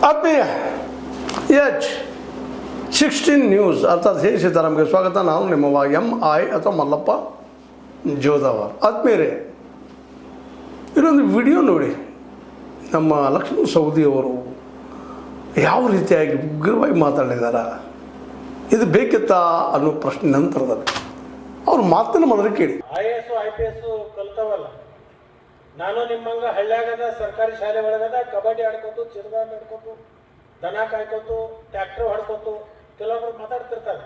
ಆತ್ಮೀಯ H16 news ಅರ್ಥಾತ್ ಹೇ ಸೀತಾರಾಮ್ಗೆ ಸ್ವಾಗತ. ನಾನು ನಿಮ್ಮವ MI ಅಥವಾ ಮಲ್ಲಪ್ಪ ಜೋದವಾರ್. ಆತ್ಮೀಯರೇ, ಇದೊಂದು ವಿಡಿಯೋ ನೋಡಿ. ನಮ್ಮ ಲಕ್ಷ್ಮಣ ಸವದಿಯವರು ಯಾವ ರೀತಿಯಾಗಿ ಉಗ್ರವಾಗಿ ಮಾತಾಡಿದಾರ, ಇದು ಬೇಕಿತ್ತಾ ಅನ್ನೋ ಪ್ರಶ್ನೆ ನಂತರದಲ್ಲಿ ಅವ್ರ ಮಾತನ್ನು ಮೊದಲು ಕೇಳಿ. IAS IPS ಕಲ್ತವಲ್ಲ, ನಾನು ನಿಮ್ಮಂಗ ಹಳ್ಳ್ಯಾಗದ ಸರ್ಕಾರಿ ಶಾಲೆ ಒಳಗದ ಕಬಡ್ಡಿ ಆಡ್ಕೊತು, ಚಿರದಾಟ ಆಡ್ಕೊತು, ದನ ಕಾಯ್ಕೊತು, ಟ್ರ್ಯಾಕ್ಟರ್ ಹೊಡ್ಕೊತು ಕೆಲವೊಬ್ರು ಮಾತಾಡ್ತಿರ್ತಾರೆ.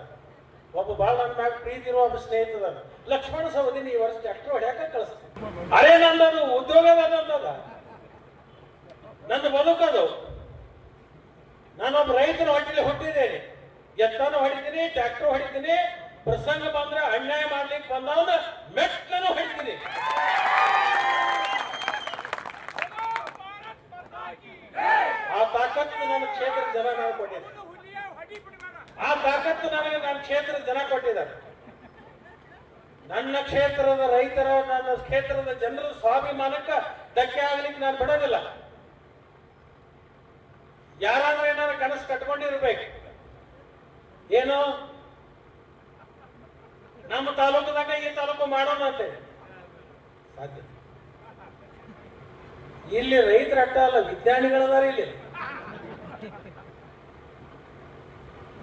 ಒಬ್ಬ ಭಾಳ ನನ್ನ ಮ್ಯಾಗ ಪ್ರೀತಿ ಇರೋ ಒಬ್ಬ ಸ್ನೇಹಿತದ ಲಕ್ಷ್ಮಣ ಸವದಿ ಈ ವರ್ಷ ಟ್ರ್ಯಾಕ್ಟರ್ ಹೊಡ್ಯಾಕ ಕಳಿಸ್ತೀನಿ. ಅರೇ ನಂದದು ಉದ್ಯೋಗದ ನಂದದ, ನಂದು ಬದುಕದು. ನಾನೊಬ್ಬ ರೈತನ ಹೊಟ್ಟೆಲಿ ಹುಟ್ಟಿದ್ದೇನೆ, ಎತ್ತನ ಹೊಡಿತೀನಿ, ಟ್ರ್ಯಾಕ್ಟರ್ ಹೊಡಿತೀನಿ, ಪ್ರಸಂಗ ಬಂದ್ರೆ ಅನ್ಯಾಯ ಮಾಡ್ಲಿಕ್ಕೆ ಬಂದವನ ಮೆಟ್ಟನು ಹೊಡಿತೀನಿ. ಆ ತಾಕತ್ತು ನನ್ನ ಕ್ಷೇತ್ರದ ಜನ ನಾವು ಕೊಟ್ಟಿದ್ದಾರೆ. ಆ ತಾಕತ್ತು ನನಗೆ ನನ್ನ ಕ್ಷೇತ್ರದ ಜನ ಕೊಟ್ಟಿದ್ದಾರೆ. ನನ್ನ ಕ್ಷೇತ್ರದ ರೈತರ, ನನ್ನ ಕ್ಷೇತ್ರದ ಜನರ ಸ್ವಾಭಿಮಾನಕ್ಕೆ ಧಕ್ಕೆ ಆಗ್ಲಿಕ್ಕೆ ನಾನು ಬಿಡೋದಿಲ್ಲ. ಯಾರಾದ್ರೂ ಏನಾದ್ರು ಕನಸು ಕಟ್ಕೊಂಡಿರ್ಬೇಕು. ಏನು ನಮ್ಮ ತಾಲೂಕದಾಗ ಈ ತಾಲೂಕು ಮಾಡೋಣ ಅಂತ ಸಾಧ್ಯ. ಇಲ್ಲಿ ರೈತರ ಅಟ್ಟ ಅಲ್ಲ, ವಿಜ್ಞಾನಿಗಳದಾರ. ಇಲ್ಲಿ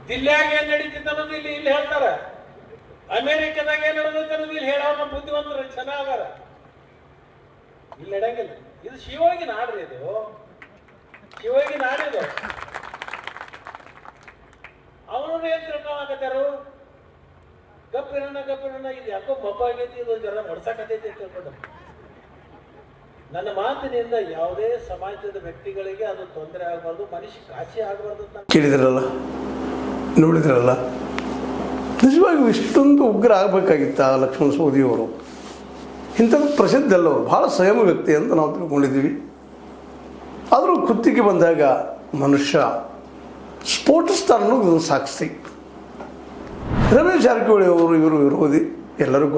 ದಿಲ್ಲ್ಯಾಗ ಏನ್ ನಡೀತಿತ್ತು ಅನ್ನೋದು ಇಲ್ಲಿ ಇಲ್ಲಿ ಹೇಳ್ತಾರ. ಅಮೆರಿಕದಾಗ ಏನ್ ನಡೆದೈತೆ ಅನ್ನೋದು ಇಲ್ಲಿ ಹೇಳೋಣ ಬುದ್ಧಿವಂತರು ಜನ ಅದಾರ. ಇಲ್ಲಿ ನಡಂಗಿಲ್ಲ. ಇದು ಶಿವೋಗಿ ನಾಡ್ರಿ, ಇದು ಶಿವೋಗಿ ನಾಡಿದು. ಅವನು ಏನ್ ತಿಳ್ಕೊಳಕತ್ತಾರು, ಗಪ್ಪಿರಣ್ಣ ಇದು ಯಾಕೋ ಮಬ್ಬ ಆಗೈತಿ, ಇದು ಜನ ನಡ್ಸಕತೈತಿ ಅಂತ ತಿಳ್ಕೊಂಡ. ನನ್ನ ಮಾತಿನಿಂದ ಯಾವುದೇ ಸಮಾಜದ ವ್ಯಕ್ತಿಗಳಿಗೆ ಅದು ತೊಂದರೆ ಆಗಬಾರ್ದು, ಮನುಷ್ಯ ಕಾಶಿ ಆಗಬಾರ್ದು ಅಂತ ಕೇಳಿದ್ರಲ್ಲ, ನೋಡಿದ್ರಲ್ಲ. ನಿಜವಾಗಿ ಇಷ್ಟೊಂದು ಉಗ್ರ ಆಗಬೇಕಾಗಿತ್ತ ಲಕ್ಷ್ಮಣ ಸವದಿಯವರು? ಇಂಥದ್ದು ಪ್ರಸಿದ್ಧ ಅಲ್ಲವರು, ಭಾಳ ಸಂಯಮ ವ್ಯಕ್ತಿ ಅಂತ ನಾವು ತಿಳ್ಕೊಂಡಿದ್ದೀವಿ. ಆದರೂ ಕುತ್ತಿಗೆ ಬಂದಾಗ ಮನುಷ್ಯ ಸ್ಫೋಟಿಸ್ತಾರ ಅನ್ನೋದು ಸಾಕ್ಷಿ. ರಮೇಶ್ ಜಾರಕಿಹೊಳಿ ಅವರು ಇವರು ವಿರೋಧಿ, ಎಲ್ಲರಿಗೂ